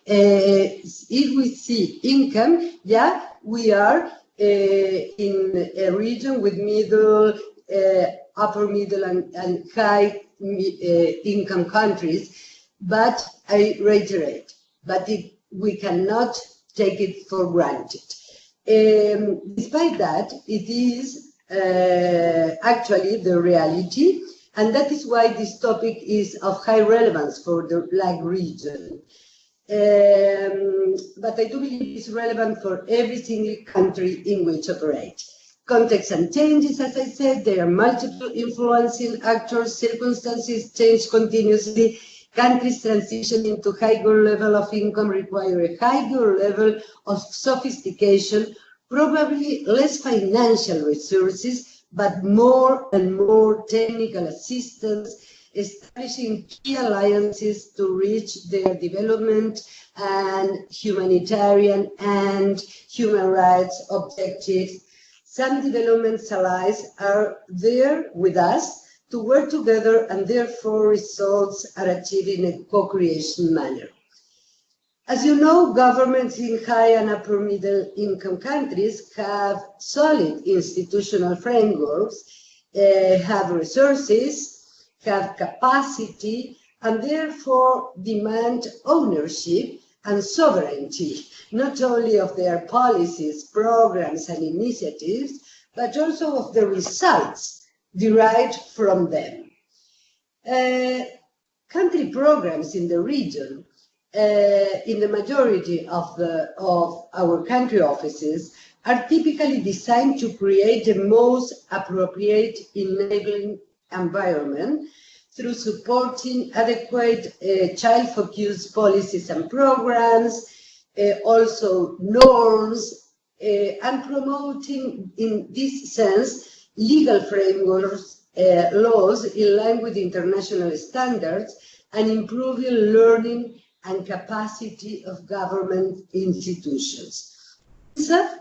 If we see income, yeah, we are in a region with middle, upper middle and high income countries, but I reiterate, but we cannot take it for granted. Despite that, it is actually the reality, and that is why this topic is of high relevance for the LAC region. But I do believe it's relevant for every single country in which operate. Context and changes, as I said, there are multiple influencing actors, circumstances change continuously, countries transition into higher level of income require a higher level of sophistication, probably less financial resources, but more and more technical assistance, establishing key alliances to reach their development and humanitarian and human rights objectives. Some development allies are there with us to work together, and therefore results are achieved in a co-creation manner. As you know, governments in high and upper middle income countries have solid institutional frameworks, have resources, have capacity, and therefore demand ownership and sovereignty, not only of their policies, programs, and initiatives, but also of the results derived from them. Country programs in the region, in the majority of our country offices, are typically designed to create the most appropriate enabling environment through supporting adequate child-focused policies and programs, also norms, and promoting, in this sense, legal frameworks, laws in line with international standards, and improving learning and capacity of government institutions. UNICEF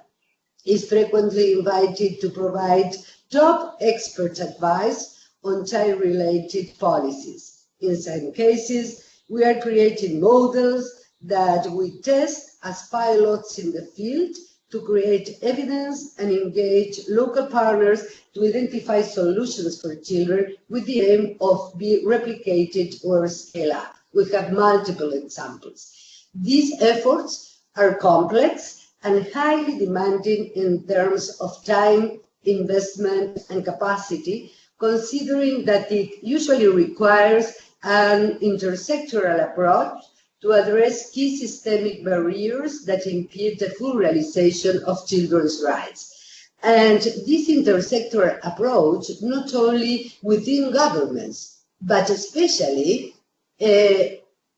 is frequently invited to provide top expert advice on child-related policies. In some cases, we are creating models that we test as pilots in the field to create evidence and engage local partners to identify solutions for children with the aim of being replicated or scale up. We have multiple examples. These efforts are complex and highly demanding in terms of time, investment, and capacity, considering that it usually requires an intersectoral approach to address key systemic barriers that impede the full realization of children's rights. And this intersectoral approach, not only within governments, but especially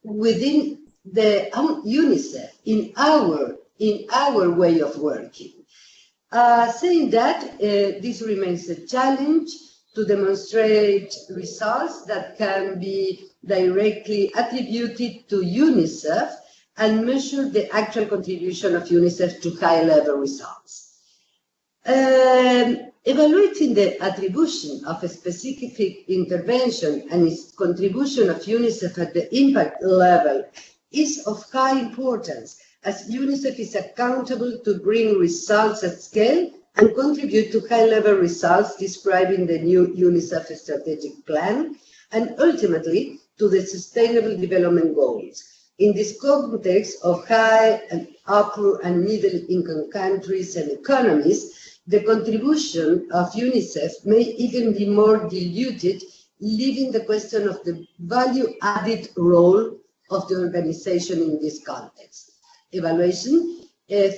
within the UNICEF, in our way of working. Saying that, this remains a challenge to demonstrate results that can be directly attributed to UNICEF and measure the actual contribution of UNICEF to high-level results. Evaluating the attribution of a specific intervention and its contribution of UNICEF at the impact level is of high importance, as UNICEF is accountable to bring results at scale and contribute to high-level results described in the new UNICEF strategic plan, and ultimately to the Sustainable Development Goals. In this context of high and upper and middle income countries and economies, the contribution of UNICEF may even be more diluted, leaving the question of the value-added role of the organization in this context. Evaluation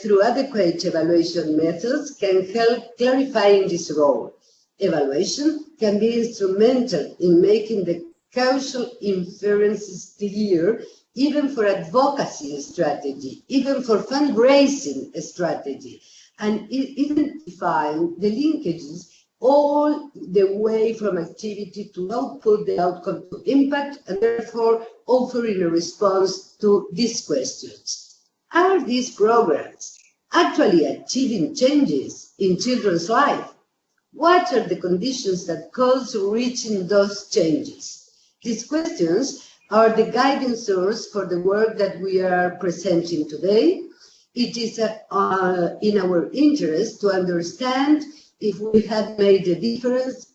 through adequate evaluation methods can help clarifying this role. Evaluation can be instrumental in making the causal inferences clear, even for advocacy strategy, even for fundraising strategy, and identifying the linkages all the way from activity to output, the outcome to impact, and therefore offering a response to these questions. Are these programs actually achieving changes in children's life? What are the conditions that cause reaching those changes? These questions are the guiding source for the work that we are presenting today. It is in our interest to understand if we have made a difference,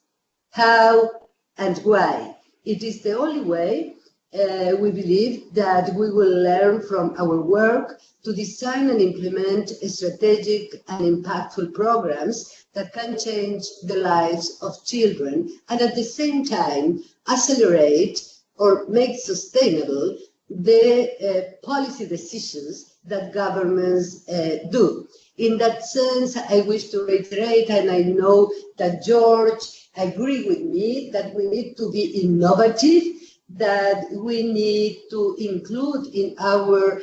how and why. It is the only way we believe that we will learn from our work to design and implement strategic and impactful programs that can change the lives of children and at the same time accelerate or make sustainable the policy decisions that governments do. In that sense, I wish to reiterate, and I know that George agrees with me, that we need to be innovative, that we need to include in our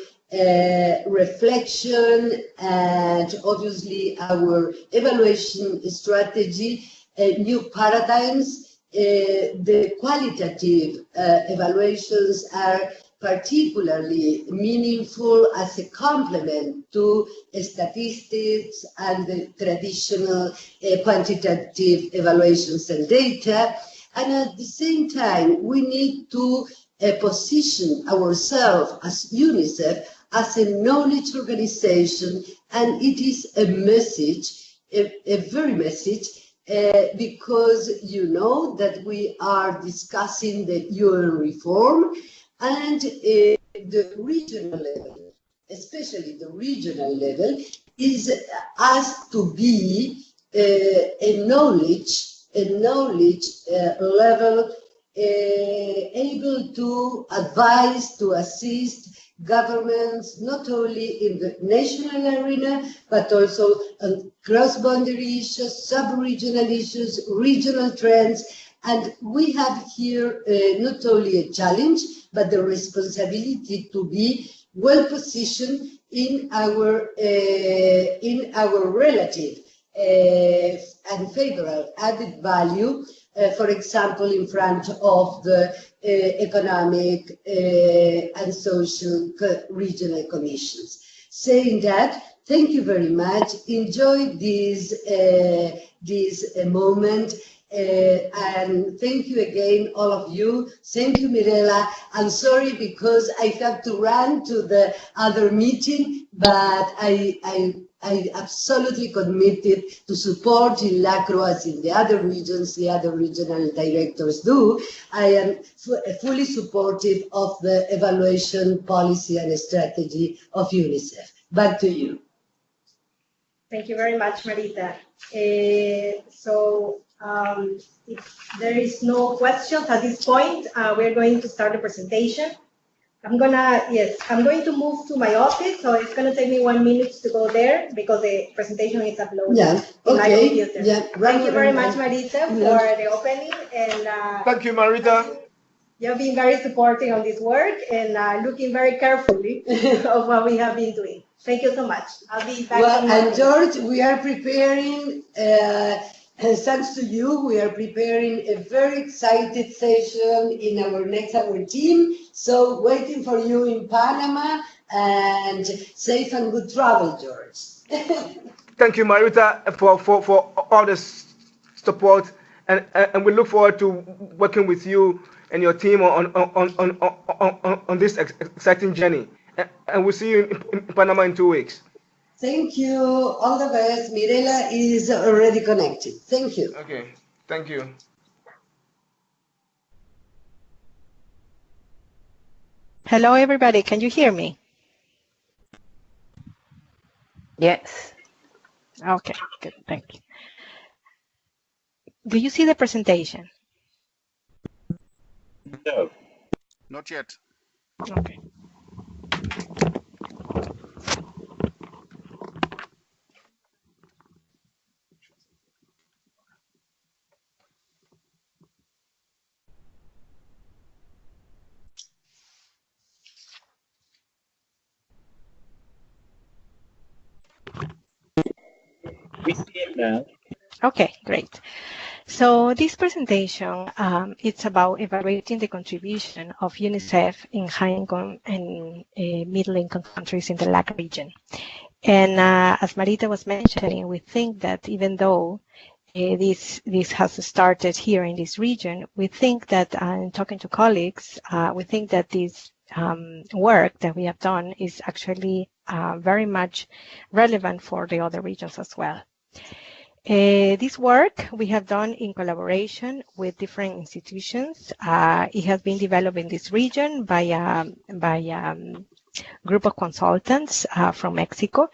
reflection and obviously our evaluation strategy new paradigms. The qualitative evaluations are particularly meaningful as a complement to statistics and the traditional quantitative evaluations and data. And at the same time, we need to position ourselves as UNICEF as a knowledge organization, and it is a message, a very message, because you know that we are discussing the UN reform, and the regional level, especially the regional level, is asked to be a knowledge level able to advise, to assist governments, not only in the national arena, but also on cross-boundary issues, sub-regional issues, regional trends. And we have here not only a challenge, but the responsibility to be well positioned in our relative and favorable added value, for example, in front of the economic and social regional commissions. Saying that, thank you very much. Enjoy this moment. And thank you again, all of you. Thank you, Mirella. I'm sorry because I have to run to the other meeting, but I absolutely committed to support in LAC as in the other regions, the other regional directors do. I am fully supportive of the evaluation policy and strategy of UNICEF. Back to you. Thank you very much, Marita. If there is no questions at this point, we're going to start the presentation. I'm going to move to my office, so it's going to take me 1 minute to go there because the presentation is uploaded in my computer. Yeah. Thank you very much, Marita, for the opening. And thank you, Marita. You've been very supportive on this work and looking very carefully of what we have been doing. Thank you so much. I'll be back. Well, and George, we are preparing, thanks to you, we are preparing a very excited session in our team. So waiting for you in Panama, and safe and good travel, George. Thank you, Marita, for all this support, and we look forward to working with you and your team on this exciting journey. And we'll see you in Panama in 2 weeks. Thank you. All the best. Mirella is already connected. Thank you. Okay. Thank you. Hello, everybody. Can you hear me? Yes. Okay, good. Thank you. Do you see the presentation? No. Not yet. Okay. We see it now. Okay, great. So this presentation, it's about evaluating the contribution of UNICEF in high-income and middle-income countries in the LAC region. And as Marita was mentioning, we think that even though this has started here in this region. We think that, in talking to colleagues, we think that this work that we have done is actually very much relevant for the other regions as well. This work we have done in collaboration with different institutions. It has been developed in this region by a group of consultants from Mexico,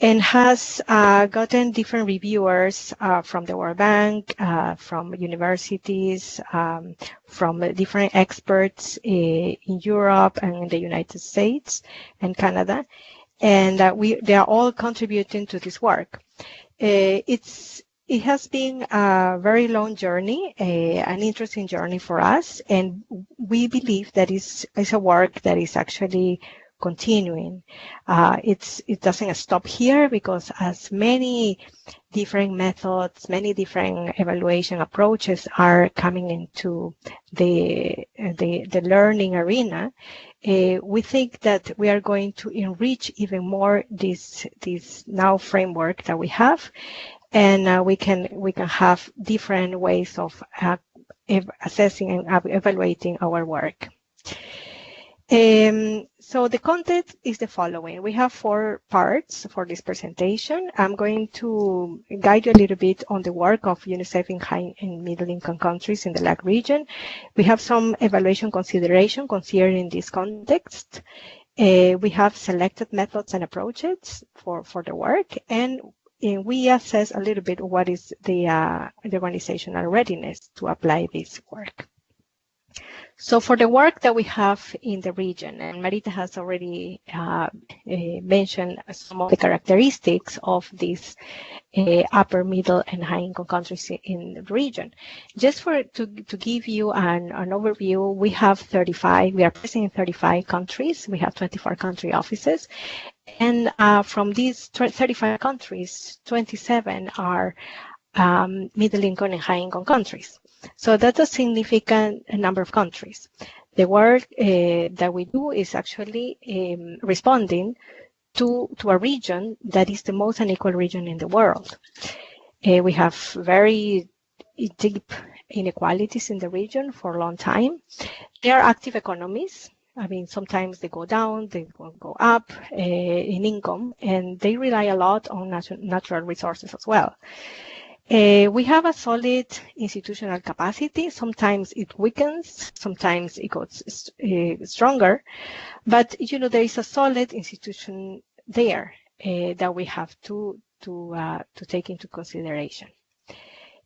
and has gotten different reviewers from the World Bank, from universities, from different experts in Europe and in the United States and Canada, and they are all contributing to this work. It has been a very long journey, an interesting journey for us, and we believe that it's a work that is actually continuing. It doesn't stop here, because as many different methods, many different evaluation approaches are coming into the learning arena, we think that we are going to enrich even more this now framework that we have, and we can have different ways of assessing and evaluating our work. So the content is the following. We have 4 parts for this presentation. I'm going to guide you a little bit on the work of UNICEF in high and middle income countries in the LAC region. We have some evaluation consideration considered in this context. We have selected methods and approaches for the work, and we assess a little bit what is the organizational readiness to apply this work. So for the work that we have in the region, and Marita has already mentioned some of the characteristics of these upper, middle, and high-income countries in the region. Just to give you an overview, we are present in 35 countries. We have 24 country offices. And from these 35 countries, 27 are middle-income and high-income countries. So that's a significant number of countries. The work that we do is actually responding to a region that is the most unequal region in the world. We have very deep inequalities in the region for a long time. There are active economies. I mean, sometimes they go down, they go up in income, and they rely a lot on natural resources as well. We have a solid institutional capacity. Sometimes it weakens, sometimes it goes stronger, but there is a solid institution there that we have to take into consideration.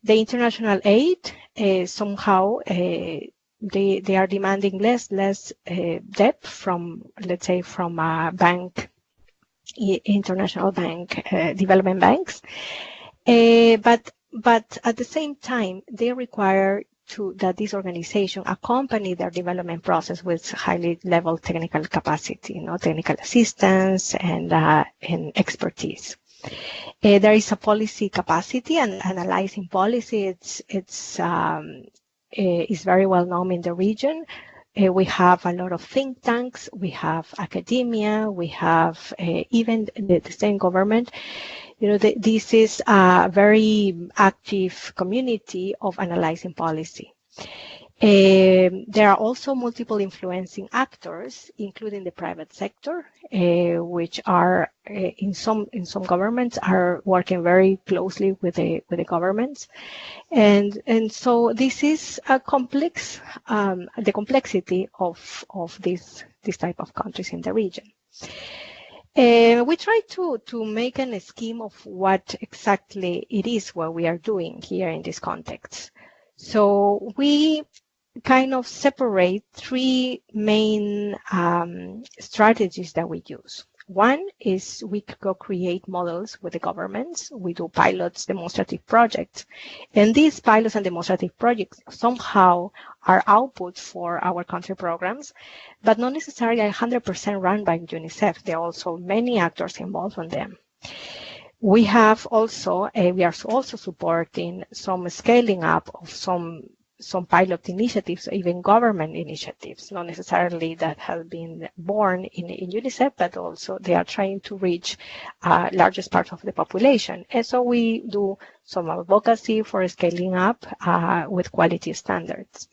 The international aid somehow they are demanding less debt from, let's say, from a bank, international bank, development banks. But at the same time, they require that this organization accompany their development process with highly level technical capacity, technical assistance and expertise. There is a policy capacity, and analyzing policy. It's very well known in the region. We have a lot of think tanks. We have academia. We have even the state government. This is a very active community of analyzing policy. There are also multiple influencing actors, including the private sector, which are in some governments are working very closely with the governments, and so this is a complex, the complexity of this type of countries in the region. We try to make a scheme of what exactly it is what we are doing here in this context. So we kind of separate 3 main strategies that we use. One is we go create models with the governments. We do pilots, demonstrative projects. And these pilots and demonstrative projects somehow are outputs for our country programs, but not necessarily 100% run by UNICEF. There are also many actors involved in them. We have also, we are also supporting some scaling up of some some pilot initiatives, even government initiatives, not necessarily that have been born in UNICEF, but also they are trying to reach largest part of the population. And so we do some advocacy for scaling up with quality standards.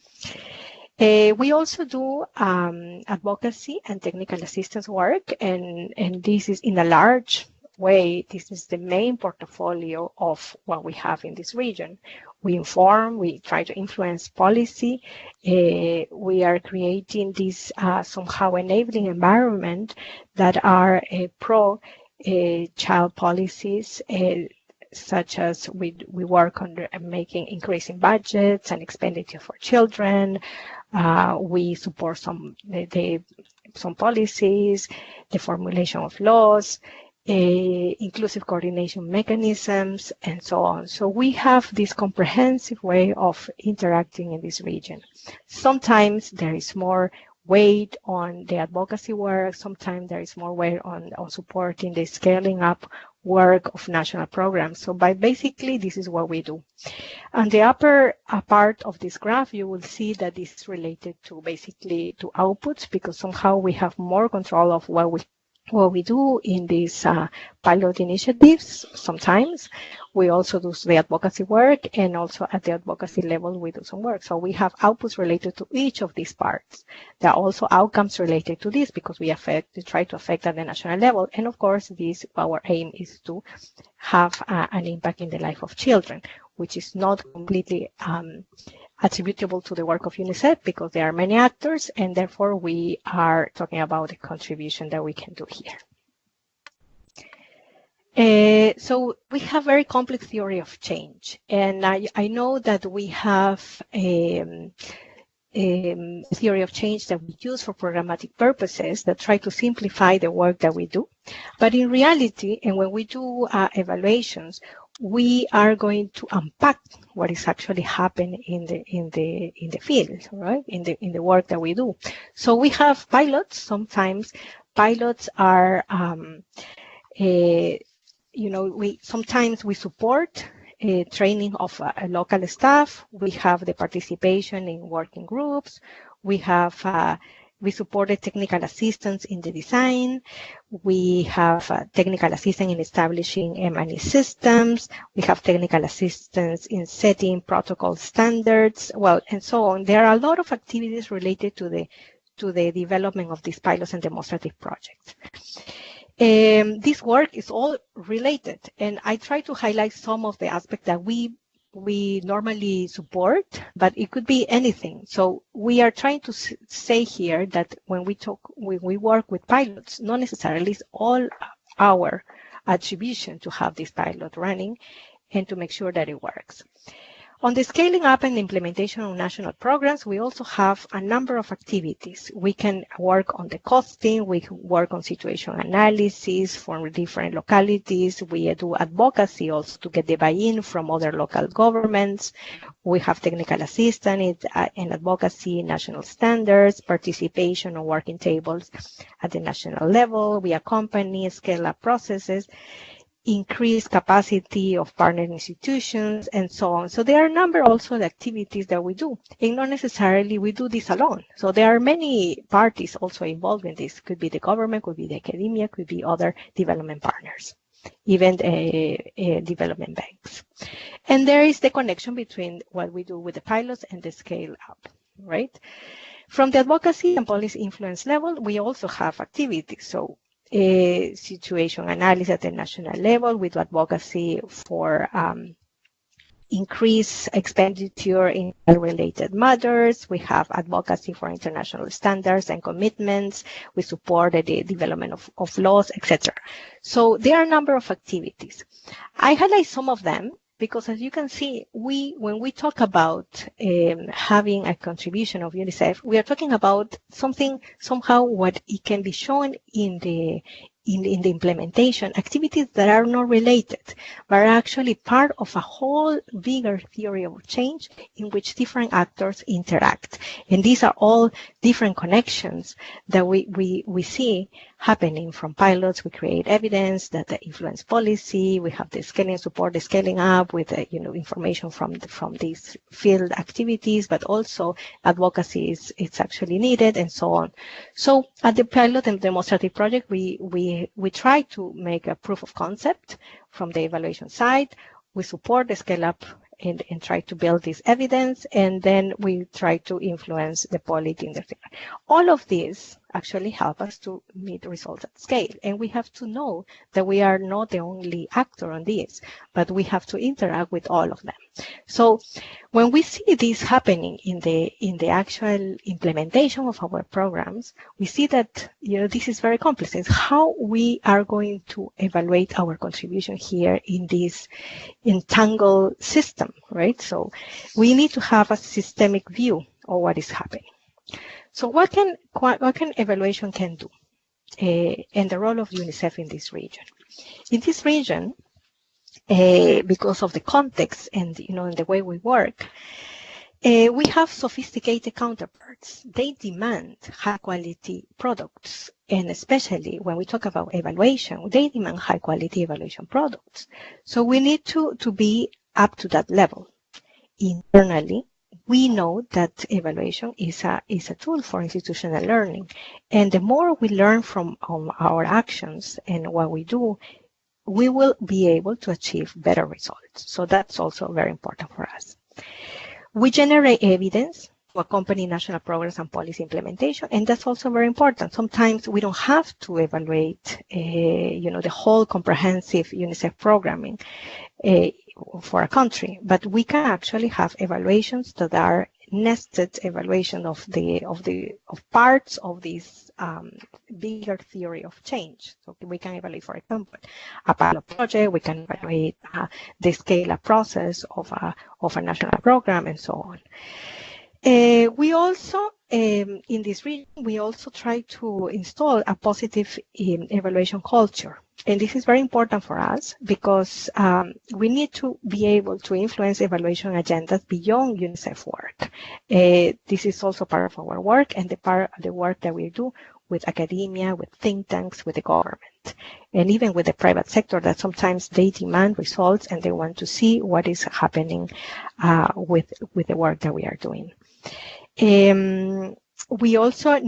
We also do advocacy and technical assistance work, and this is in a large way, this is the main portfolio of what we have in this region. We inform, we try to influence policy. We are creating this somehow enabling environment that are pro-child policies, such as we work on making increasing budgets and expenditure for children. We support some policies, the formulation of laws, inclusive coordination mechanisms, and so on. So we have this comprehensive way of interacting in this region. Sometimes there is more weight on the advocacy work, sometimes there is more weight on supporting the scaling up work of national programs. So basically, this is what we do. On the upper part of this graph, you will see that this is related to basically to outputs, because somehow we have more control of what we do in these pilot initiatives. Sometimes we also do the advocacy work, and also at the advocacy level we do some work. So we have outputs related to each of these parts. There are also outcomes related to this, because we try to affect at the national level. And of course, our aim is to have an impact in the life of children, which is not completely attributable to the work of UNICEF, because there are many actors, and therefore we are talking about the contribution that we can do here. So we have very complex theory of change, and I know that we have a theory of change that we use for programmatic purposes that try to simplify the work that we do. But in reality, and when we do evaluations, we are going to unpack what is actually happening in the field, right? In the work that we do. So we have pilots. Sometimes pilots are, sometimes we support training of local staff. We have the participation in working groups. We have we supported technical assistance in the design. We have technical assistance in establishing M&E systems. We have technical assistance in setting protocol standards, and so on. There are a lot of activities related to the development of these pilots and demonstrative projects. This work is all related, and I try to highlight some of the aspects that we normally support, but it could be anything. So we are trying to say here that when we work with pilots, not necessarily is all our attribution to have this pilot running and to make sure that it works. On the scaling up and implementation of national programs, we also have a number of activities. We can work on the costing, we can work on situation analysis from different localities. We do advocacy also to get the buy-in from other local governments. We have technical assistance and advocacy, national standards, participation on working tables at the national level. We accompany scale-up processes, increase capacity of partner institutions, and so on. So there are a number also of activities that we do, and not necessarily we do this alone. So there are many parties also involved in this. Could be the government, could be the academia, could be other development partners, even development banks. And there is the connection between what we do with the pilots and the scale up, right? From the advocacy and policy influence level, we also have activities. So situation analysis at the national level with advocacy for increased expenditure in related matters. We have advocacy for international standards and commitments. We support the development of laws, etc. So there are a number of activities. I highlight some of them because, as you can see, when we talk about having a contribution of UNICEF, we are talking about something somehow what it can be shown in in the implementation activities that are not related, but are actually part of a whole bigger theory of change in which different actors interact. And these are all different connections that we see happening from pilots. We create evidence that influence policy. We have the scaling support, the scaling up with information from these field activities, but also advocacy is actually needed, and so on. So at the pilot and demonstrative project, we try to make a proof of concept from the evaluation side. We support the scale up and try to build this evidence, and then we try to influence the polity in the field. All of these actually help us to meet results at scale, and we have to know that we are not the only actor on this, but we have to interact with all of them. So when we see this happening in the actual implementation of our programs, we see that this is very complex. It's how we are going to evaluate our contribution here in this entangled system, right? So we need to have a systemic view of what is happening. So what can evaluation can do, and the role of UNICEF in this region? In this region, because of the context and in the way we work, we have sophisticated counterparts. They demand high quality products, and especially when we talk about evaluation, they demand high quality evaluation products. So we need to be up to that level. Internally, we know that evaluation is a tool for institutional learning, and the more we learn from our actions and what we do, we will be able to achieve better results. So that's also very important for us. We generate evidence to accompany national programs and policy implementation, and that's also very important. Sometimes we don't have to evaluate, the whole comprehensive UNICEF programming for a country, but we can actually have evaluations that are nested evaluation of parts of this bigger theory of change. So we can evaluate, for example, a pilot project. We can evaluate the scale-up process of a national program, and so on. We also, in this region, we also try to install a positive evaluation culture. And this is very important for us because we need to be able to influence evaluation agendas beyond UNICEF work. This is also part of our work and the work that we do with academia, with think tanks, with the government, and even with the private sector, that sometimes they demand results and they want to see what is happening with the work that we are doing. We also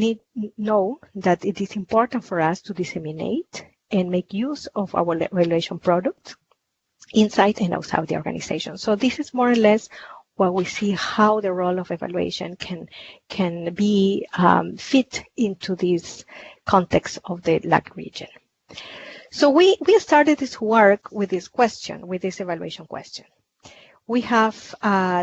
know that it is important for us to disseminate and make use of our evaluation products inside and outside the organization. So this is more or less what we see how the role of evaluation can be fit into this context of the LAC region. So we started this work with this question, with this evaluation question. We have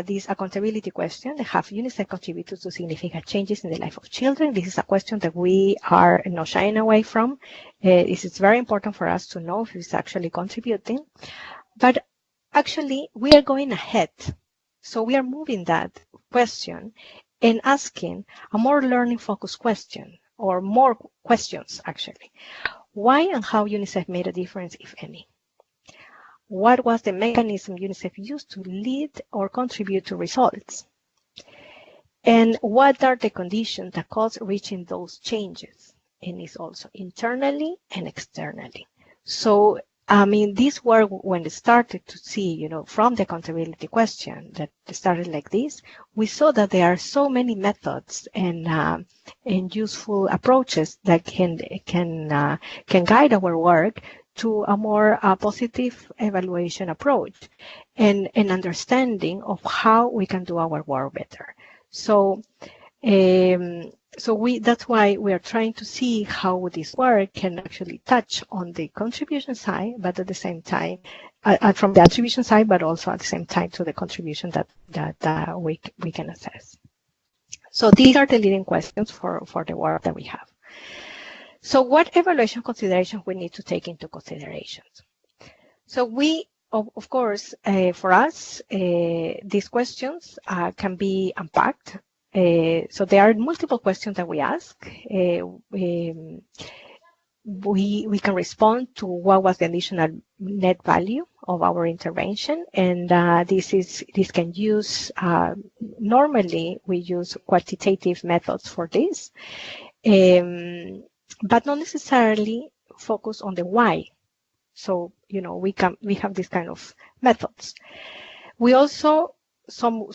this accountability question. Have UNICEF contributed to significant changes in the life of children? This is a question that we are not shying away from. This is very important for us to know if it's actually contributing. But actually, we are going ahead. So we are moving that question and asking a more learning-focused question, or more questions, actually. Why and how UNICEF made a difference, if any? What was the mechanism UNICEF used to lead or contribute to results? And what are the conditions that cause reaching those changes? And it's also internally and externally. So, I mean, this work, when it started to see, from the accountability question that started like this, we saw that there are so many methods and useful approaches that can guide our work to a more positive evaluation approach and an understanding of how we can do our work better. So, that's why we are trying to see how this work can actually touch on the contribution side, but at the same time, from the attribution side, but also at the same time to the contribution that we can assess. So these are the leading questions for the work that we have. So what evaluation considerations we need to take into consideration? So we, of course, for us, these questions can be unpacked. So there are multiple questions that we ask. we can respond to what was the additional net value of our intervention, and this can use normally we use quantitative methods for this, but not necessarily focus on the why. So we have this kind of methods. We also some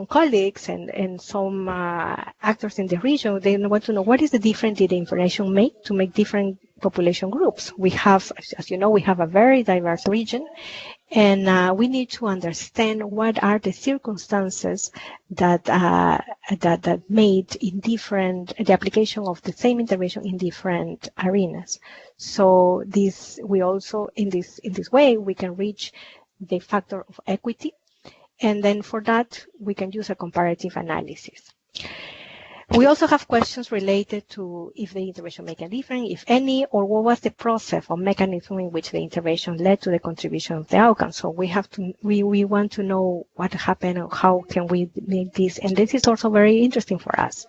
colleagues and some actors in the region, they want to know what is the difference did the information make to make different population groups. We have, as you know, we have a very diverse region, and we need to understand what are the circumstances that that made in the application of the same intervention in different arenas. So we also in this way we can reach the factor of equity. And then for that, we can use a comparative analysis. We also have questions related to if the intervention made a difference, if any, or what was the process or mechanism in which the intervention led to the contribution of the outcome. So we want to know what happened or how can we make this. And this is also very interesting for us.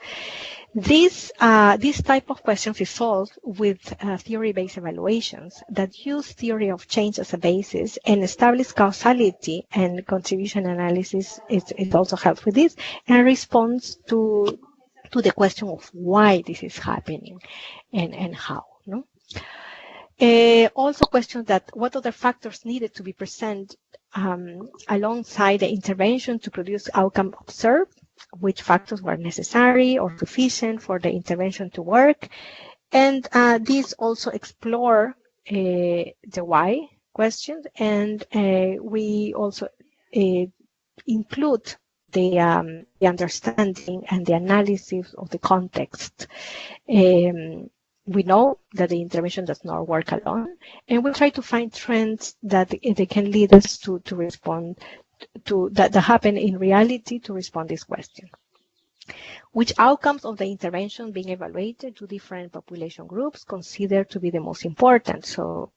This type of questions is solved with theory-based evaluations that use theory of change as a basis and establish causality, and contribution analysis is also helps with this and responds to the question of why this is happening and how. No? Also questions that what other factors needed to be present alongside the intervention to produce outcome observed, which factors were necessary or sufficient for the intervention to work. And these also explore the why questions, and we also include the understanding and the analysis of the context. We know that the intervention does not work alone, and we try to find trends that they can lead us to respond to that happen in reality to respond to this question. Which outcomes of the intervention being evaluated to different population groups considered to be the most important? So,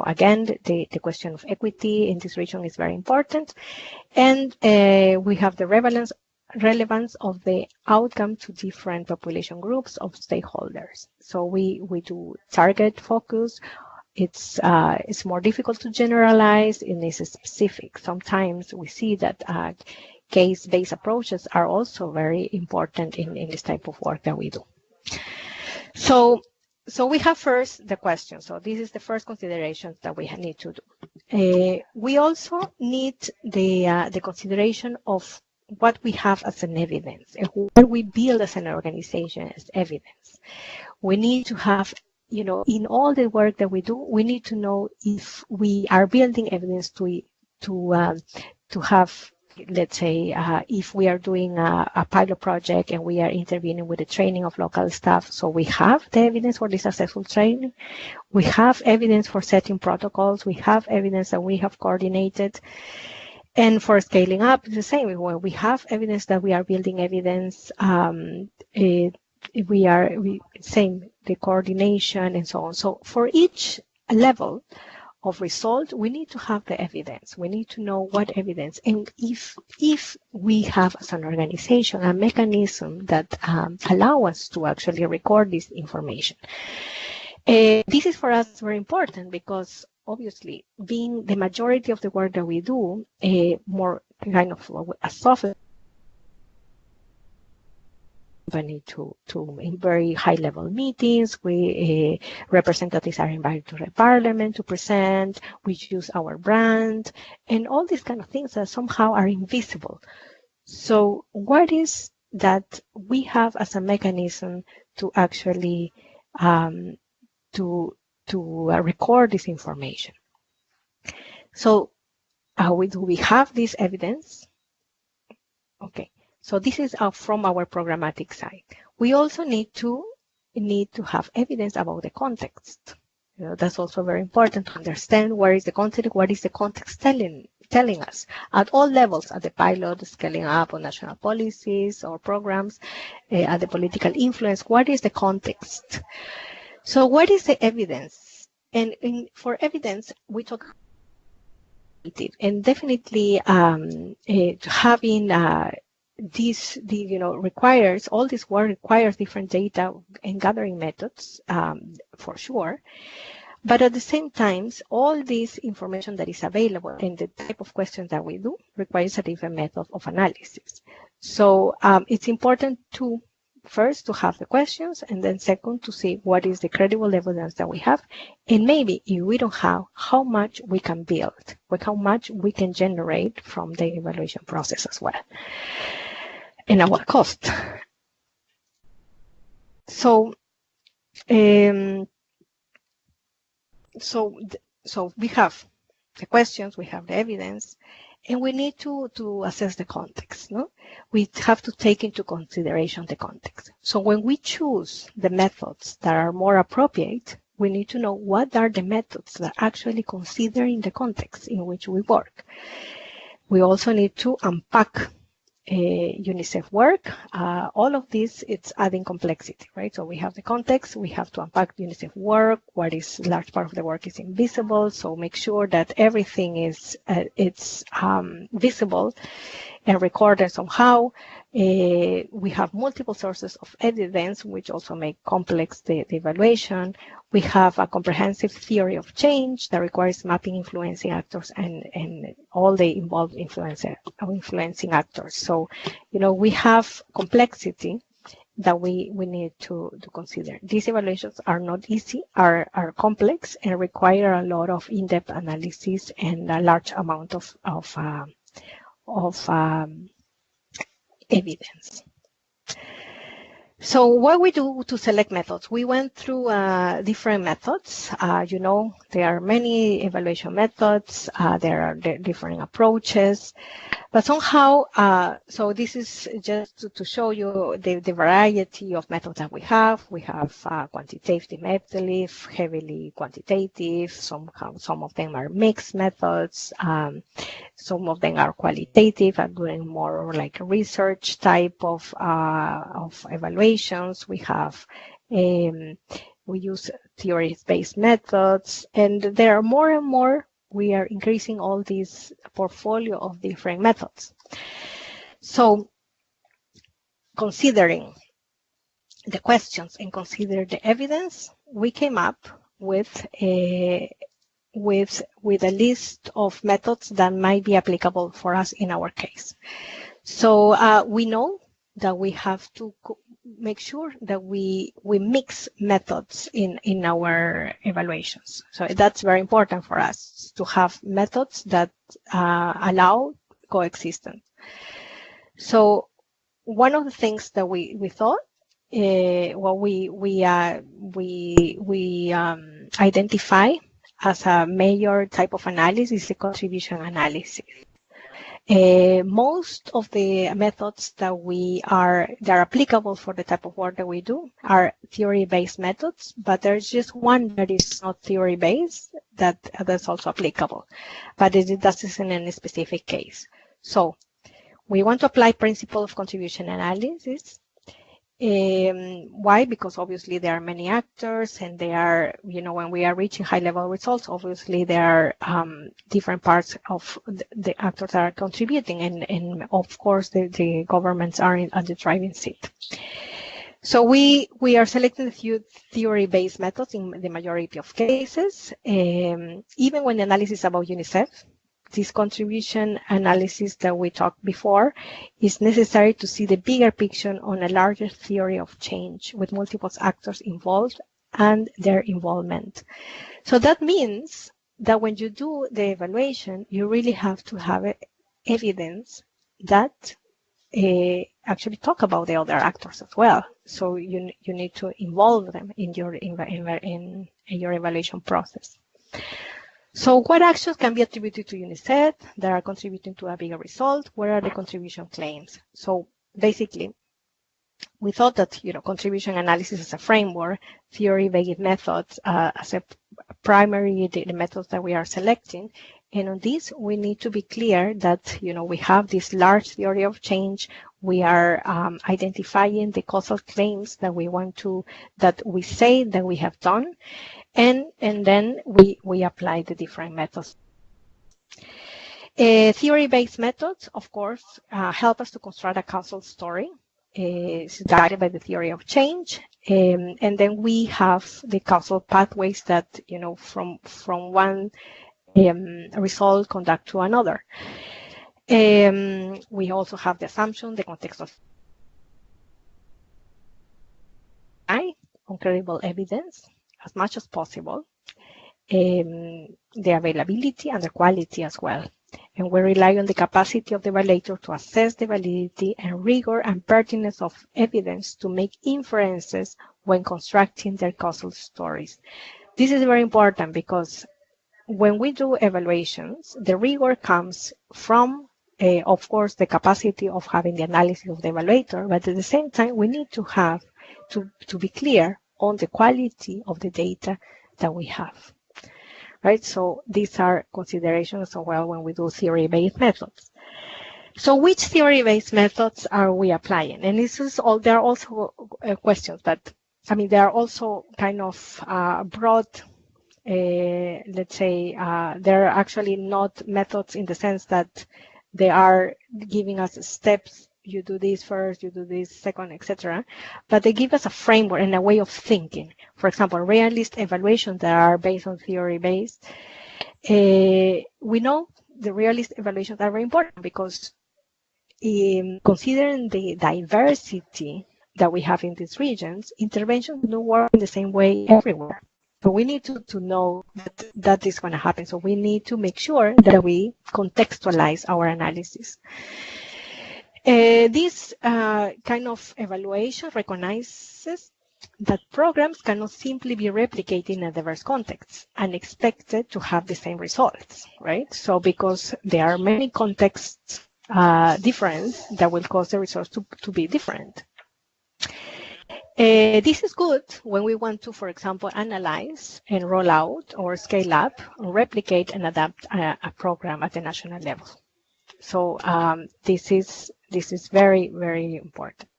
again, the question of equity in this region is very important. And we have the relevance of the outcome to different population groups of stakeholders. So we do target focus. It's more difficult to generalize and it's specific. Sometimes we see that case-based approaches are also very important in this type of work that we do. So we have first the question. So this is the first consideration that we need to do. We also need the consideration of what we have as an evidence and what we build as an organization as evidence. We need to have, in all the work that we do, we need to know if we are building evidence to have, let's say, if we are doing a pilot project and we are intervening with the training of local staff. So we have the evidence for the successful training. We have evidence for setting protocols. We have evidence that we have coordinated. And for scaling up, it's the same. When we have evidence that we are building evidence, the coordination and so on. So for each level of result, we need to have the evidence. We need to know what evidence, and if we have as an organization a mechanism that allow us to actually record this information. This is for us very important because obviously, being the majority of the work that we do, more kind of a software company to in very high level meetings. We representatives are invited to the parliament to present. We use our brand and all these kind of things that somehow are invisible. So what is that we have as a mechanism to actually to record this information? So we have this evidence. Okay. So this is from our programmatic side. We also need to have evidence about the context. That's also very important to understand where is the context, what is the context telling us at all levels, at the pilot, scaling up on national policies or programs, at the political influence. What is the context? So what is the evidence? And for evidence, we talk and definitely having requires, all this work requires different data and gathering methods, for sure. But at the same time, all this information that is available and the type of questions that we do requires a different method of analysis. So it's important to first to have the questions, and then second to see what is the credible evidence that we have, and maybe if we don't have, how much we can build, how much we can generate from the evaluation process as well, and at what cost. So so we have the questions, we have the evidence, and we need to assess the context. No, we have to take into consideration the context. So when we choose the methods that are more appropriate, we need to know what are the methods that actually considering the context in which we work. We also need to unpack UNICEF work. All of this, it's adding complexity, right? So we have the context, we have to unpack UNICEF work, what is large part of the work is invisible, so make sure that everything is visible and recorded somehow. We have multiple sources of evidence, which also make complex the evaluation. We have a comprehensive theory of change that requires mapping influencing actors and all the involved influencing actors. So, we have complexity that we need to consider. These evaluations are not easy, are complex, and require a lot of in-depth analysis and a large amount of evidence. So what we do to select methods, we went through different methods. There are many evaluation methods. There are different approaches. But somehow, so this is just to show you the variety of methods that we have. We have quantitative methods, heavily quantitative. Some of them are mixed methods. Some of them are qualitative and doing more like a research type of evaluations. We have we use theory-based methods, and there are more and more. We are increasing all this portfolio of different methods. So considering the questions and consider the evidence, we came up with a list of methods that might be applicable for us in our case. So we know that we have to make sure that we mix methods in our evaluations. So that's very important for us to have methods that allow coexistence. So one of the things that we thought, we identify as a major type of analysis is the contribution analysis. Most of the methods that are applicable for the type of work that we do are theory-based methods, but there's just one that is not theory-based that's also applicable, but that is in any specific case. So we want to apply principle of contribution analysis. Why? Because obviously there are many actors, and they are, when we are reaching high-level results, obviously there are different parts of the actors that are contributing, and of course the governments are at the driving seat. So we are selecting a few theory-based methods in the majority of cases, even when the analysis is about UNICEF. This contribution analysis that we talked before is necessary to see the bigger picture on a larger theory of change with multiple actors involved and their involvement. So that means that when you do the evaluation, you really have to have evidence that actually talk about the other actors as well. So you need to involve them in your evaluation process. So what actions can be attributed to UNICEF that are contributing to a bigger result? Where are the contribution claims? So basically, we thought that, contribution analysis as a framework, theory-based methods as a primary, the methods that we are selecting. And on this, we need to be clear that, we have this large theory of change. We are identifying the causal claims that that we say that we have done. And then we apply the different methods. Theory-based methods, of course, help us to construct a causal story. It's guided by the theory of change. And then we have the causal pathways that, from one result conduct to another. We also have the assumption, the context of on credible evidence as much as possible, the availability and the quality as well. And we rely on the capacity of the evaluator to assess the validity and rigor and pertinence of evidence to make inferences when constructing their causal stories. This is very important because when we do evaluations, the rigor comes from, of course, the capacity of having the analysis of the evaluator, but at the same time, we need to have to be clear on the quality of the data that we have, right? So these are considerations as well when we do theory-based methods. So which theory-based methods are we applying? And this is all, there are also questions, but I mean, there are also kind of broad, let's say, they're actually not methods in the sense that they are giving us steps. You do this first, you do this second, etc. But they give us a framework and a way of thinking. For example, realist evaluations that are based on theory-based. We know the realist evaluations are very important because considering the diversity that we have in these regions, interventions don't work in the same way everywhere. So we need to know that is going to happen. So we need to make sure that we contextualize our analysis. This kind of evaluation recognizes that programs cannot simply be replicated in a diverse context and expected to have the same results, right? So because there are many contexts difference that will cause the results to be different. This is good when we want to, for example, analyze and roll out or scale up or replicate and adapt a program at the national level. So this is very, very important.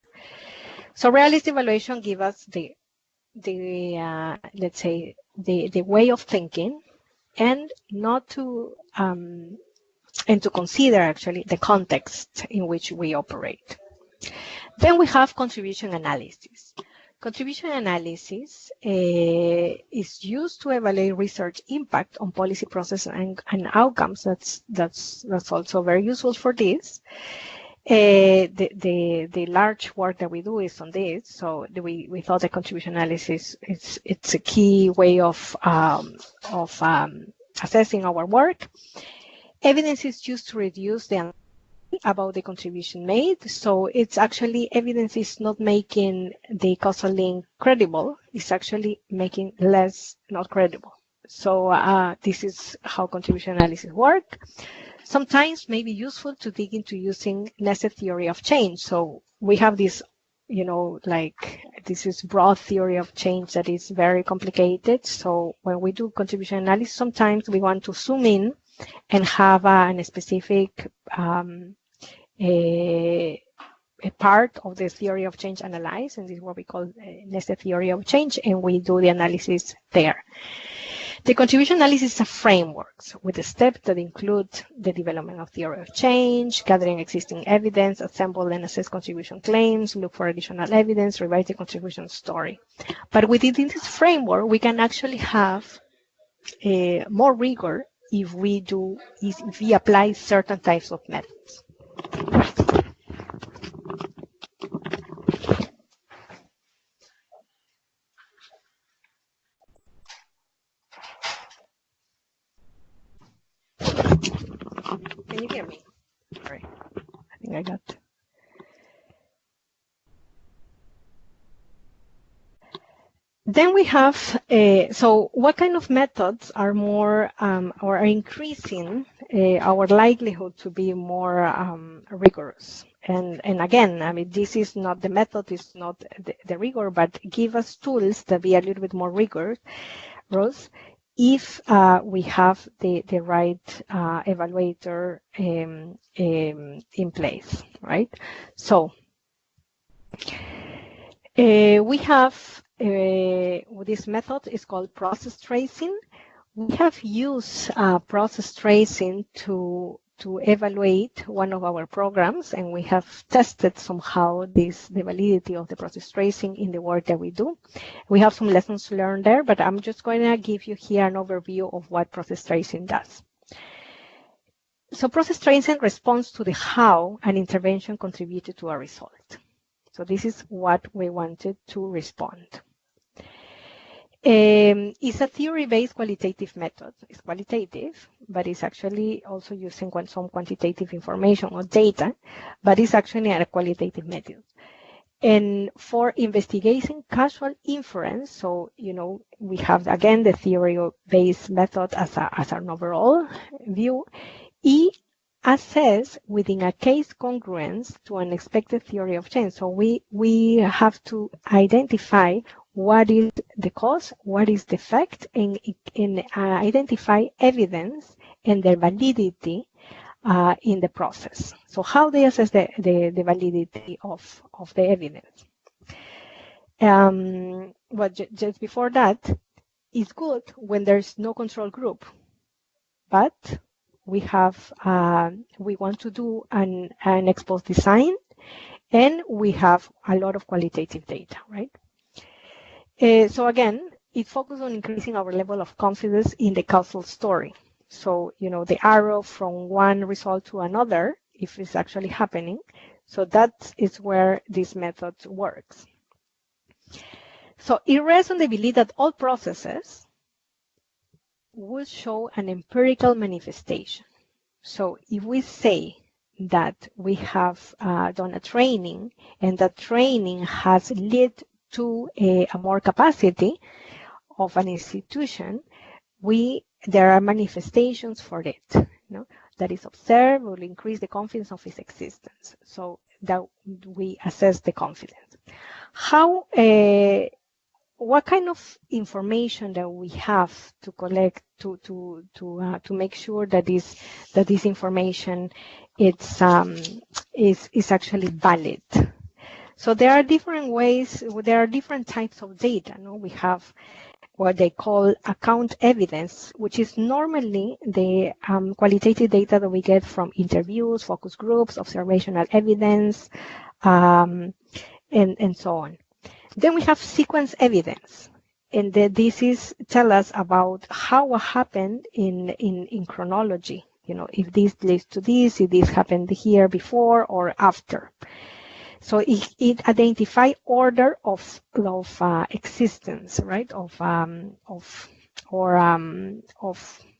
So realist evaluation gives us let's say the way of thinking, and not to and to consider actually the context in which we operate. Then we have contribution analysis. Contribution analysis is used to evaluate research impact on policy process and outcomes. That's also very useful for this. The large work that we do is on this, so we thought that contribution analysis it's a key way of assessing our work. Evidence is used to reduce the about the contribution made. So it's actually evidence is not making the causal link credible. It's actually making less not credible. So this is how contribution analysis work. Sometimes may be useful to dig into using nested theory of change. So we have this, like this is broad theory of change that is very complicated. So when we do contribution analysis, sometimes we want to zoom in and have a specific a part of the theory of change analyzed, and this is what we call nested theory of change, and we do the analysis there. The contribution analysis is a framework with the steps that include the development of theory of change, gathering existing evidence, assemble and assess contribution claims, look for additional evidence, revise the contribution story. But within this framework, we can actually have more rigor if we apply certain types of methods. Can you hear me? Sorry, I think I got. Then we have, so what kind of methods are more or are increasing our likelihood to be more rigorous? And again, I mean, this is not the method, is not the rigor, but give us tools that be a little bit more rigorous if we have the right evaluator in place, right? So we have this method is called process tracing. We have used process tracing to to evaluate one of our programs, and we have tested somehow the validity of the process tracing in the work that we do. We have some lessons learned there, but I'm just going to give you here an overview of what process tracing does. So process tracing responds to the how an intervention contributed to a result. So this is what we wanted to respond. It's a theory-based qualitative method. It's qualitative, but it's actually also using some quantitative information or data, but it's actually a qualitative method. And for investigating causal inference, so, we have, again, the theory-based method as an overall view. E assess within a case congruence to an expected theory of change. So we have to identify what is the cause, what is the effect, and identify evidence and their validity in the process. So how they assess the validity of the evidence. But just before that, it's good when there's no control group, but we want to do an ex post design, and we have a lot of qualitative data, right? So again, it focuses on increasing our level of confidence in the causal story. So, the arrow from one result to another, if it's actually happening. So that is where this method works. So it rests on the belief that all processes will show an empirical manifestation. So if we say that we have done a training, and that training has led to a more capacity of an institution, there are manifestations for it, that is observed will increase the confidence of its existence. So that we assess the confidence. What kind of information that we have to collect to make sure that this information is actually valid? So there are different ways. There are different types of data. We have what they call account evidence, which is normally the qualitative data that we get from interviews, focus groups, observational evidence, and so on. Then we have sequence evidence, and this tell us about how what happened in chronology. If this leads to this, if this happened here before or after. So it identify order of existence, right? Of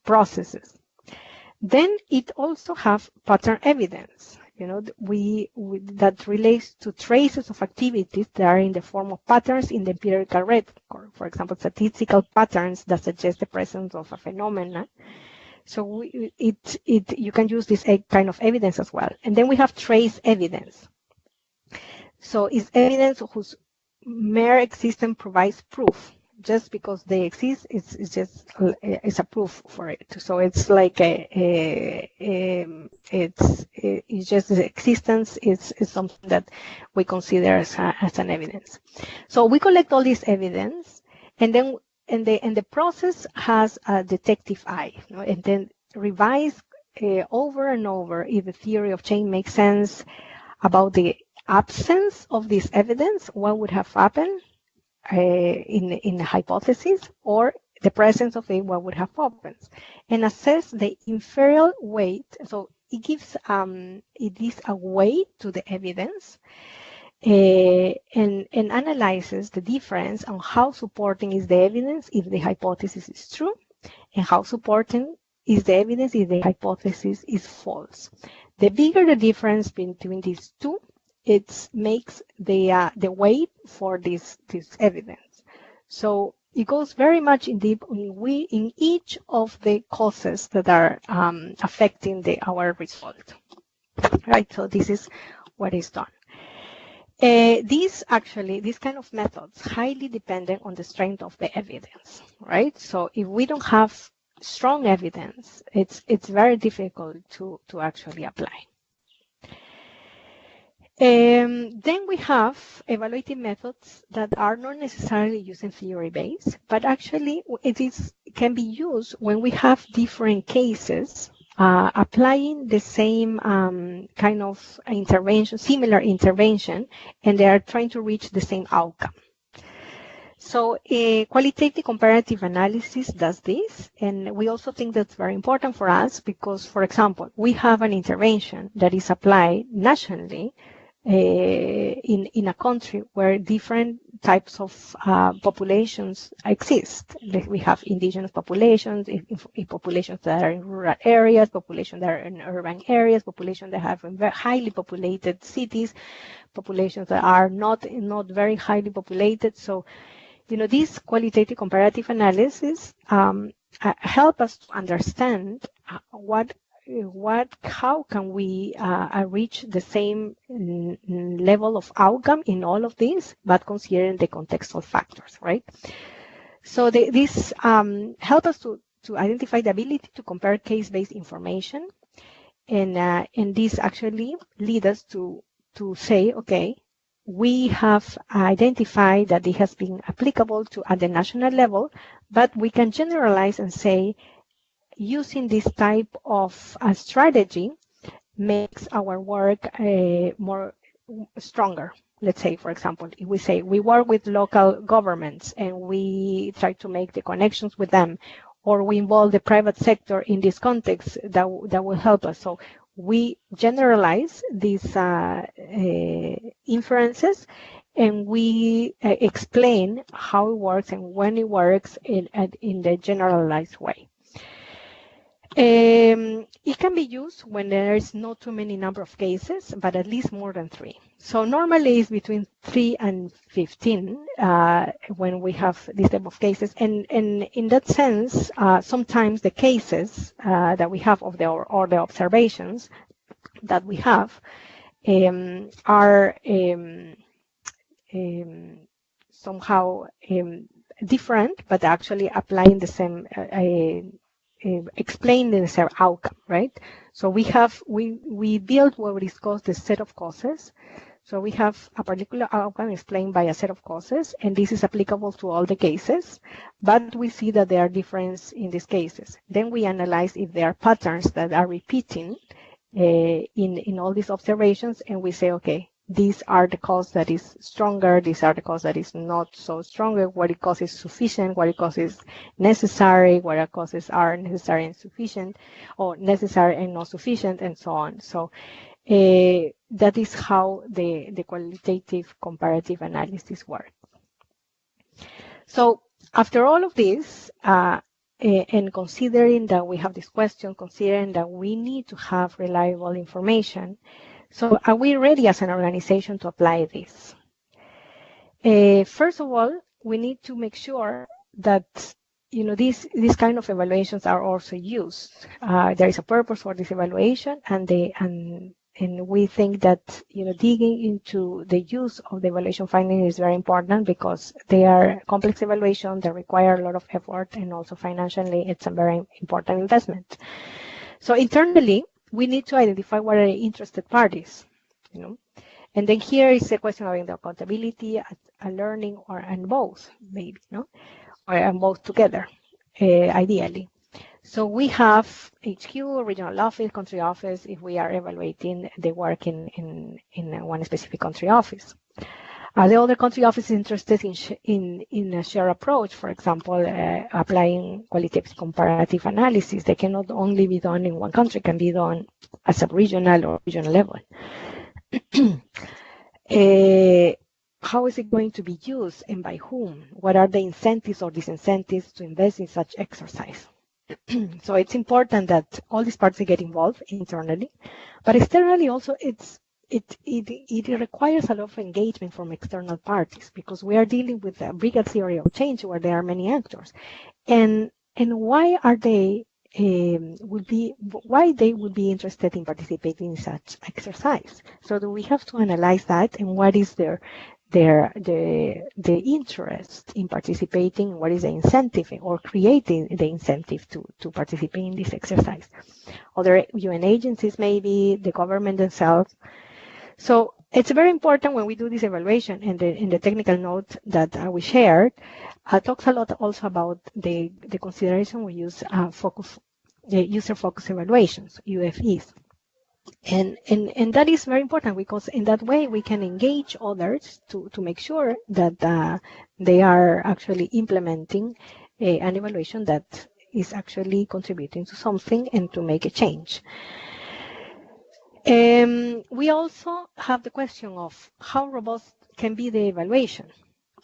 processes. Then it also have pattern evidence. That relates to traces of activities that are in the form of patterns in the empirical record. For example, statistical patterns that suggest the presence of a phenomena. So you can use this kind of evidence as well. And then we have trace evidence. So it's evidence whose mere existence provides proof. Just because they exist, it's a proof for it. So it's like it's just the existence is something that we consider as an evidence. So we collect all this evidence, and then the process has a detective eye, and then revise over and over if the theory of change makes sense about the absence of this evidence, what would have happened in the hypothesis, or the presence of it, what would have happened, and assess the inferential weight. So it gives a weight to the evidence, and analyzes the difference on how supporting is the evidence if the hypothesis is true, and how supporting is the evidence if the hypothesis is false. The bigger the difference between these two, it makes the weight for this evidence. So it goes very much in deep in each of the causes that are affecting our result. Right. So this is what is done. These kind of methods highly dependent on the strength of the evidence. Right. So if we don't have strong evidence, it's very difficult to actually apply. Then we have evaluative methods that are not necessarily using theory-based, but actually can be used when we have different cases applying the same kind of intervention, similar intervention, and they are trying to reach the same outcome. So qualitative comparative analysis does this, and we also think that's very important for us because, for example, we have an intervention that is applied nationally in a country where different types of populations exist. We have indigenous populations, populations that are in rural areas, populations that are in urban areas, populations that have very highly populated cities, populations that are not very highly populated. So, these qualitative comparative analysis help us to understand how can we reach the same level of outcome in all of these, but considering the contextual factors, right? So this help us to identify the ability to compare case-based information, and this actually lead us to say, okay, we have identified that it has been applicable at the national level, but we can generalize and say, using this type of strategy makes our work more stronger. Let's say, for example, if we say we work with local governments and we try to make the connections with them, or we involve the private sector in this context, that will help us. So we generalize these inferences, and we explain how it works and when it works in the generalized way. It can be used when there is not too many number of cases, but at least more than 3. So normally it's between 3 and 15 when we have this type of cases. And in that sense, sometimes the cases that we have or the observations that we have are somehow different, but actually applying the same explain the same outcome, right? So we build what is called the set of causes. So we have a particular outcome explained by a set of causes, and this is applicable to all the cases, but we see that there are differences in these cases. Then we analyze if there are patterns that are repeating in all these observations, and we say, okay, these are the cause that is stronger, these are the cause that is not so stronger, what it causes is sufficient, what it causes necessary, what it causes are necessary and sufficient, or necessary and not sufficient, and so on. So that is how the qualitative comparative analysis works. So after all of this, and considering that we have this question, considering that we need to have reliable information, so are we ready as an organization to apply this? First of all, we need to make sure that these kind of evaluations are also used. There is a purpose for this evaluation, and we think that digging into the use of the evaluation finding is very important because they are complex evaluation, they require a lot of effort, and also financially it's a very important investment. So internally, we need to identify what are the interested parties, and then here is a question of the accountability, a learning, and both, maybe, or both together, ideally. So we have HQ, regional office, country office, if we are evaluating the work in one specific country office. The other country office is interested in a shared approach, for example, applying qualitative comparative analysis. They cannot only be done in one country, can be done at sub-regional or regional level. How is it going to be used and by whom? What are the incentives or disincentives to invest in such exercise? So it's important that all these parties get involved internally, but externally also it requires a lot of engagement from external parties because we are dealing with a bigger theory of change where there are many actors, and why are they would be interested in participating in such exercise? So we have to analyze that and what is the interest in participating, what is the incentive or creating the incentive to participate in this exercise. Other UN agencies, maybe the government themselves. So it's very important when we do this evaluation, and in the technical note that we shared, talks a lot also about the consideration we use focus user-focused evaluations, UFEs. And that is very important, because in that way we can engage others to make sure that they are actually implementing an evaluation that is actually contributing to something and to make a change. We also have the question of how robust can be the evaluation.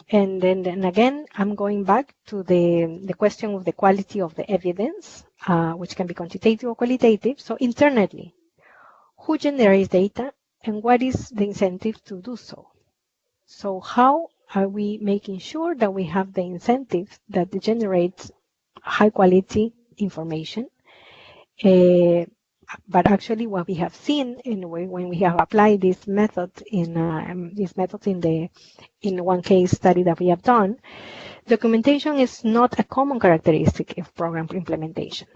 And then again, I'm going back to the question of the quality of the evidence, which can be quantitative or qualitative. So internally, who generates data and what is the incentive to do so? So how are we making sure that we have the incentive that generates high quality information? But actually, what we have seen when we have applied this method in one case study that we have done, documentation is not a common characteristic of program implementation,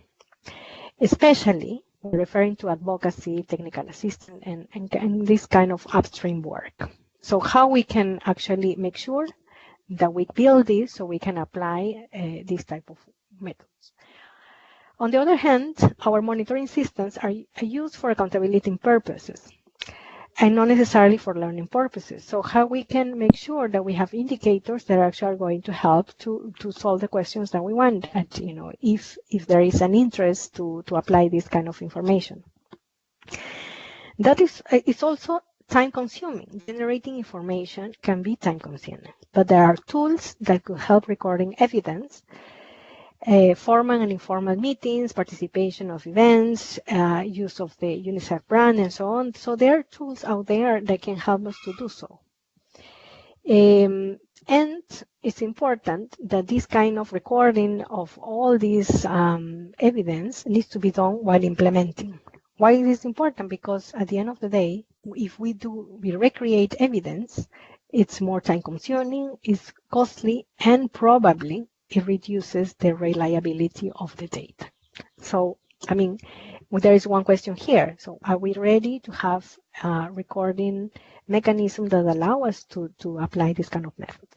especially when referring to advocacy, technical assistance, and this kind of upstream work. So how we can actually make sure that we build this so we can apply this type of methods. On the other hand, our monitoring systems are used for accountability purposes and not necessarily for learning purposes. So how we can make sure that we have indicators that are actually going to help to solve the questions that we want, and, if there is an interest to apply this kind of information. That is, it's also time consuming. Generating information can be time consuming, but there are tools that could help recording evidence, formal and informal meetings, participation of events, use of the UNICEF brand, and so on. So there are tools out there that can help us to do so. And it's important that this kind of recording of all this evidence needs to be done while implementing. Why is this important? Because at the end of the day, if we recreate evidence, it's more time consuming, it's costly, and probably it reduces the reliability of the data. So, there is one question here. So, are we ready to have a recording mechanism that allow us to apply this kind of method?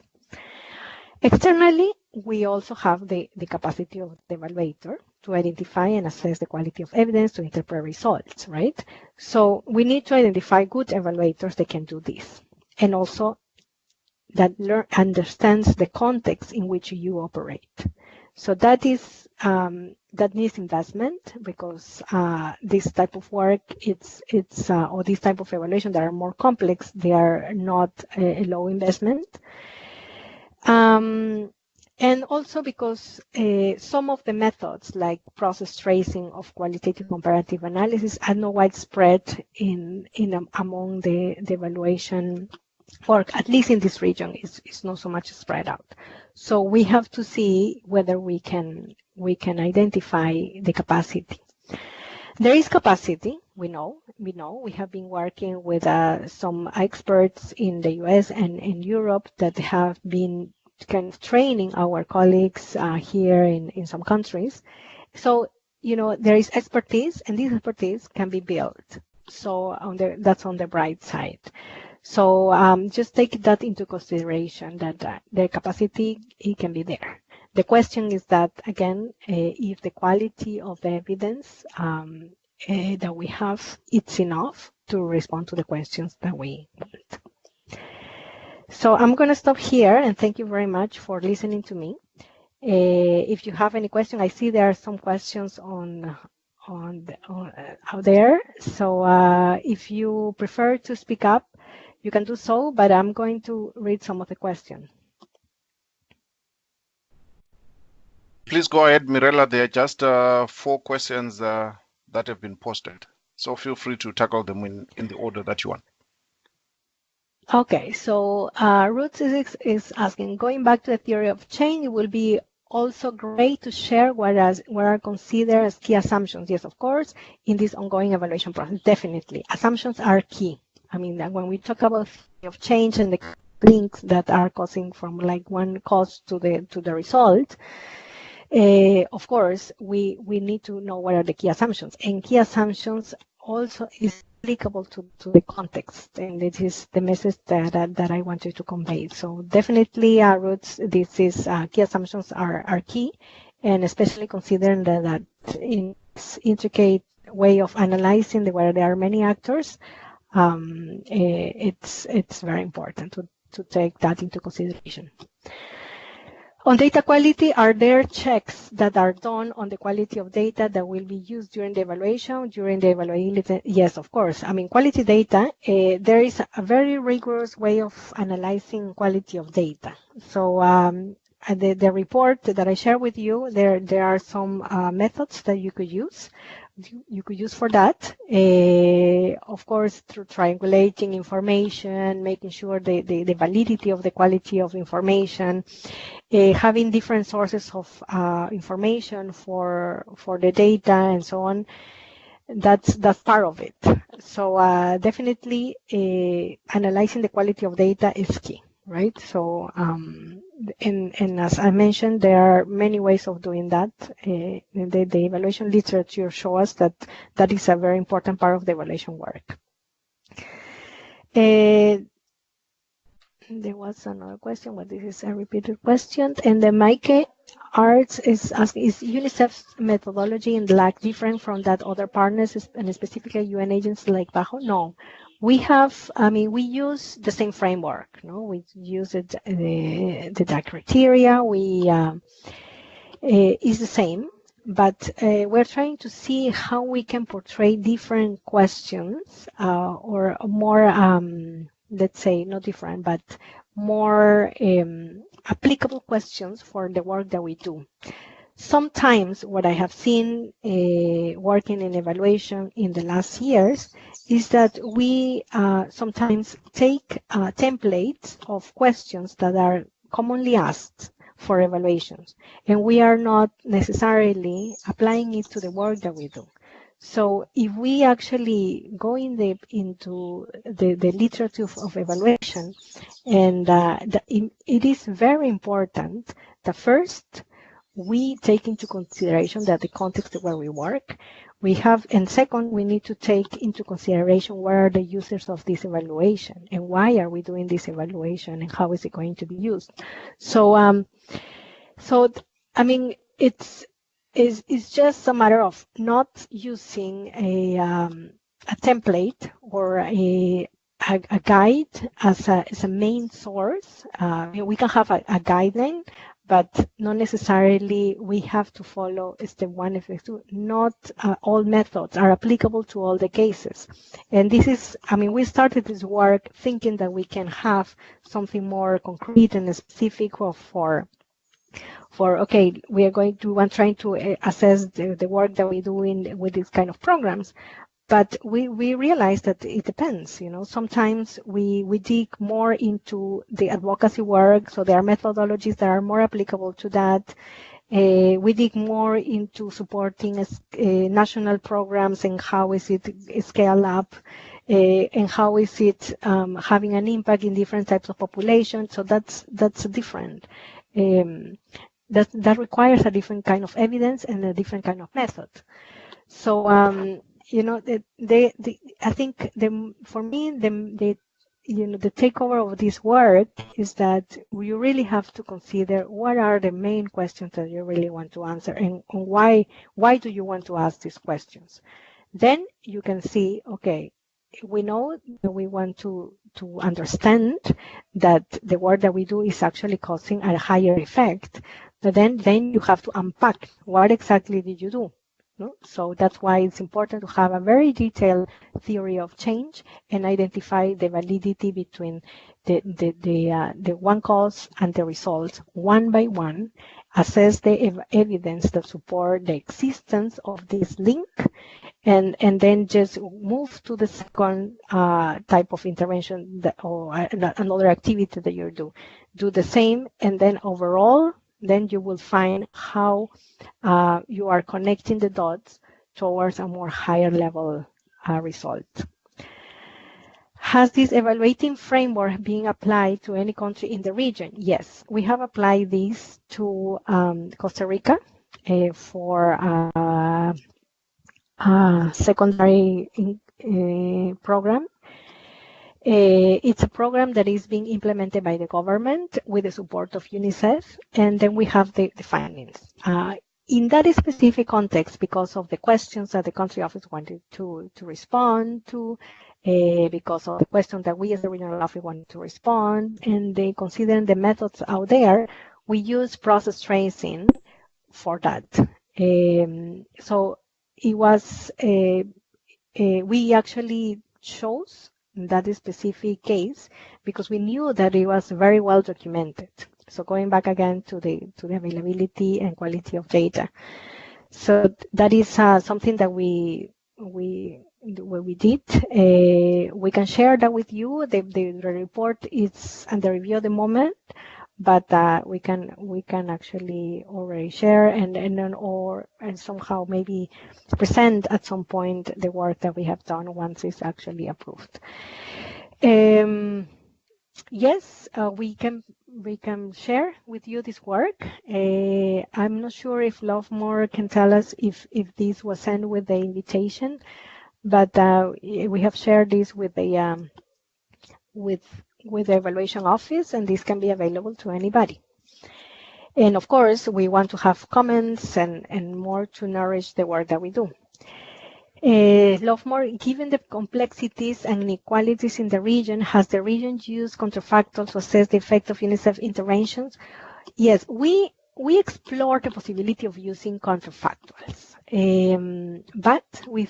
Externally, we also have the capacity of the evaluator to identify and assess the quality of evidence, to interpret results, right? So, we need to identify good evaluators that can do this, and also that understands the context in which you operate. So that is that needs investment, because this type of work, or this type of evaluation that are more complex, they are not a low investment. And also because some of the methods, like process tracing of qualitative comparative analysis, are not widespread among the evaluation work, at least in this region, is not so much spread out. So we have to see whether we can identify the capacity. There is capacity, we know. We have been working with some experts in the US and in Europe that have been kind of training our colleagues here in some countries. So, there is expertise, and this expertise can be built. So that's on the bright side. So just take that into consideration, that the capacity, it can be there. The question is that, again, if the quality of the evidence that we have, it's enough to respond to the questions that we want. So I'm going to stop here, and thank you very much for listening to me. If you have any question, I see there are some questions out there. So if you prefer to speak up, you can do so, but I'm going to read some of the questions. Please go ahead, Mirella. There are just 4 questions that have been posted. So feel free to tackle them in the order that you want. Okay, so Ruth is asking, going back to the theory of change, it will be also great to share what are considered as key assumptions. Yes, of course, in this ongoing evaluation process, definitely. Assumptions are key. When we talk about theory of change and the links that are causing from one cause to the result, of course, we need to know what are the key assumptions. And key assumptions also is applicable to the context, and this is the message that I wanted to convey. So definitely, Ruth, this is key assumptions are key, and especially considering that in intricate way of analyzing where there are many actors, it's very important to take that into consideration. On data quality, are there checks that are done on the quality of data that will be used during the evaluation, during the evaluability? Yes, of course. I mean, quality data, there is a very rigorous way of analyzing quality of data. So the report that I share with you, there are some methods that you could use. For that, of course, through triangulating information, making sure the validity of the quality of information, having different sources of information for the data and so on. That's part of it. So definitely analyzing the quality of data is key, right? So and as I mentioned, there are many ways of doing that. The evaluation literature shows us that is a very important part of the evaluation work. There was another question, but this is a repeated question. And the Mike Arts is asking, is UNICEF's methodology in the LAC different from that other partners, and specifically UN agencies like Bajo? No. We use the same framework. No, we use the DAC criteria. Is the same, but we're trying to see how we can portray different questions or more, let's say, not different, but more applicable questions for the work that we do. Sometimes what I have seen working in evaluation in the last years is that we sometimes take templates of questions that are commonly asked for evaluations, and we are not necessarily applying it to the work that we do. So if we actually go into the literature of evaluation, and it is very important that first we take into consideration that the context where we work, and second, we need to take into consideration where are the users of this evaluation and why are we doing this evaluation and how is it going to be used. So, I mean, it's just a matter of not using a template or a guide as a main source. We can have a guideline, but not necessarily we have to follow step 1, step 2. Not all methods are applicable to all the cases. And this is, I mean, we started this work thinking that we can have something more concrete and specific for okay, we are trying to assess the work that we do with these kind of programs. But we realize that it depends, sometimes we dig more into the advocacy work, so there are methodologies that are more applicable to that. We dig more into supporting national programs and how is it scaled up, and how is it having an impact in different types of populations. So that's different. That requires a different kind of evidence and a different kind of method. So I think for me the takeover of this work is that you really have to consider what are the main questions that you really want to answer, and why do you want to ask these questions. Then you can see, okay, we know that we want to understand that the work that we do is actually causing a higher effect, but then you have to unpack what exactly did you do. No? So that's why it's important to have a very detailed theory of change and identify the validity between the one cause and the results one by one, assess the evidence that support the existence of this link, and then just move to the second type of intervention or another activity that you do the same, and then overall then you will find how you are connecting the dots towards a more higher level result. Has this evaluating framework been applied to any country in the region? Yes, we have applied this to Costa Rica for secondary program. It's a program that is being implemented by the government with the support of UNICEF, and then we have the findings. in that specific context, because of the questions that the country office wanted to respond to, because of the question that we as the regional office wanted to respond, and they considering the methods out there, we use process tracing for that. So it was, we actually chose that specific case because we knew that it was very well documented. So going back again to the availability and quality of data. So that is something that we did. We can share that with you. The report is under review at the moment, but we can actually already share and somehow maybe present at some point the work that we have done once it's actually approved. Yes, we can share with you this work. I'm not sure if Lovemore can tell us if this was sent with the invitation, but we have shared this with the evaluation office, and this can be available to anybody. And of course, we want to have comments and more to nourish the work that we do. Lovemore, given the complexities and inequalities in the region, has the region used counterfactuals to assess the effect of UNICEF interventions? Yes, we explored the possibility of using counterfactuals, but we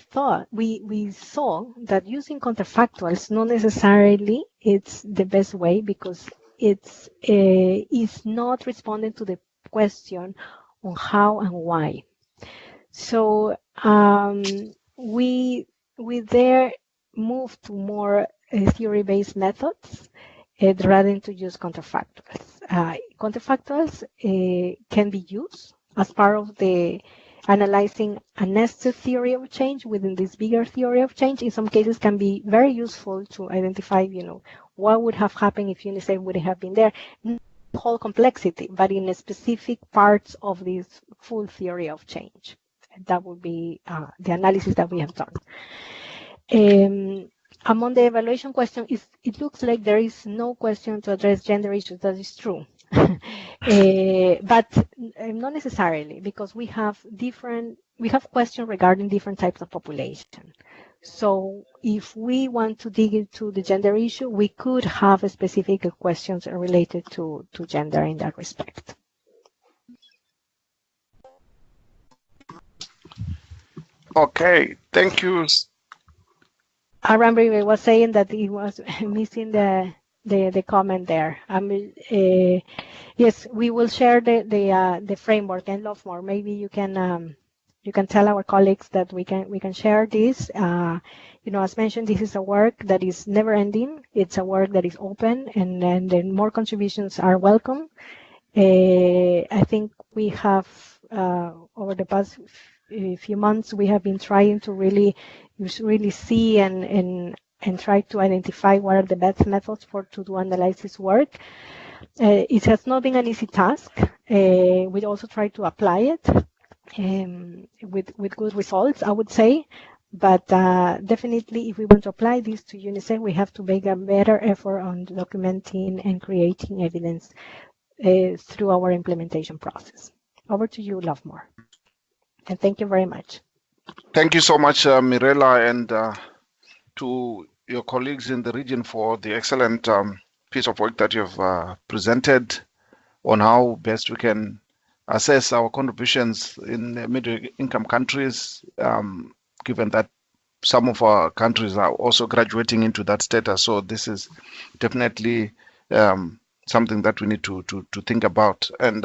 saw that using counterfactuals not necessarily it's the best way because it's is not responding to the question on how and why. So we there moved to more theory-based methods rather than to use counterfactuals. Counterfactuals can be used as part of the analyzing a nested theory of change within this bigger theory of change. In some cases can be very useful to identify, what would have happened if UNICEF would have been there. Not the whole complexity, but in specific parts of this full theory of change. That would be the analysis that we have done. Among the evaluation question, it looks like there is no question to address gender issues. That is true. But not necessarily, because we have questions regarding different types of population. So if we want to dig into the gender issue, we could have specific questions related to gender in that respect. Okay, thank you. I remember he was saying that he was missing the comment there. Yes, we will share the framework and Lovemore. Maybe you can tell our colleagues that we can share this. As mentioned, this is a work that is never ending. It's a work that is open, and then more contributions are welcome. I think we have over the past few months we have been trying to really see and try to identify what are the best methods to do analysis work. It has not been an easy task. We also try to apply it with good results, I would say. But definitely, if we want to apply this to UNICEF, we have to make a better effort on documenting and creating evidence through our implementation process. Over to you, Lovemore. And thank you very much. Thank you so much, Mirella, and to your colleagues in the region for the excellent piece of work that you've presented on how best we can assess our contributions in middle-income countries, given that some of our countries are also graduating into that status. So this is definitely something that we need to think about. And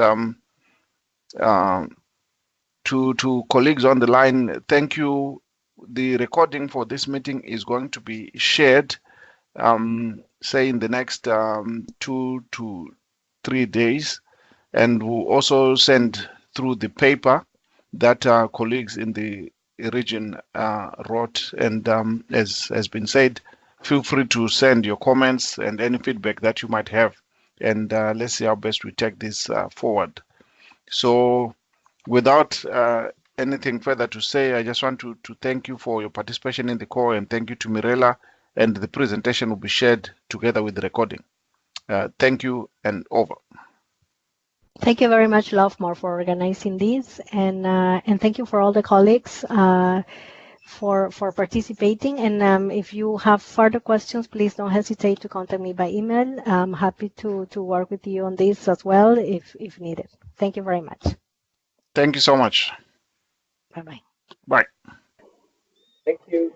to colleagues on the line, thank you. The recording for this meeting is going to be shared, say in the next 2 to 3 days, and we'll also send through the paper that colleagues in the region wrote. And as has been said, feel free to send your comments and any feedback that you might have, and let's see how best we take this forward. So without anything further to say, I just want to thank you for your participation in the call, and thank you to Mirella, and the presentation will be shared together with the recording. Thank you, and over. Thank you very much, Lovemore, for organizing this, and thank you for all the colleagues for participating. And if you have further questions, please don't hesitate to contact me by email. I'm happy to work with you on this as well if needed. Thank you very much. Thank you so much. Bye-bye. Bye. Thank you.